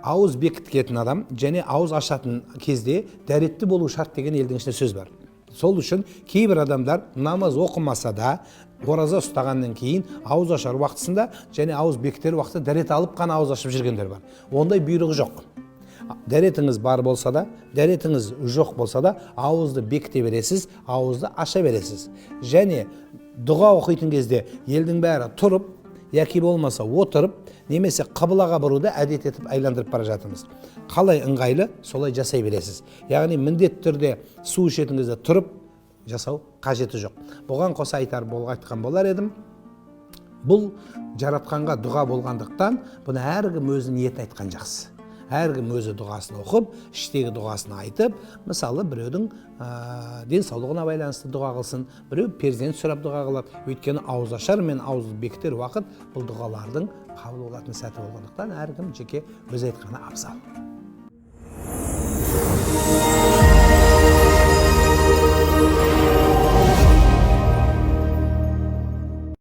ауыз бекіткен адам және ауыз ашатын кезде дәретті болу шарт деген елдің ішінде сөз бар. Сол үшін кейбір адамдар намаз оқымаса да ораза ұстағаннан кейін ауыз ашар уақытысында және ауыз бекітер уақытта дәрет алып қана ауыз ашып жүргендер бар. Ондай бұйрығы жоқ. Дәретіңіз бар болса да, дәретіңіз жоқ болса да, ауызды бекіте бересіз, ауызды аша бересіз. Және дұға оқитын кезде елдің бәрі тұрып, яки болмаса отырып, немесе қыбылаға бұруды әдет етіп айландырып бара жатырмыз. Қалай ыңғайлы, солай жасай бересіз. Яғни міндетті түрде су ішетін кезде тұрып жасау қажеті жоқ. Бұған қоса айтқан болар едім. Бұл жаратқанға дұға болғандықтан, бұны әркім өзінің ниетін айтқан жақсы. Әркім өзі дұғасын оқып, іштегі дұғасын айтып, мысалы біреудің денсаулығына байланысты дұға қылсын, біреу перзент сұрап дұға қылады. Өйткені ауыз ашар мен ауыз бекітер уақыт бұл дұғалардың қабыл болатын сәті болғандықтан әркім жеке өз айтқаны абзал.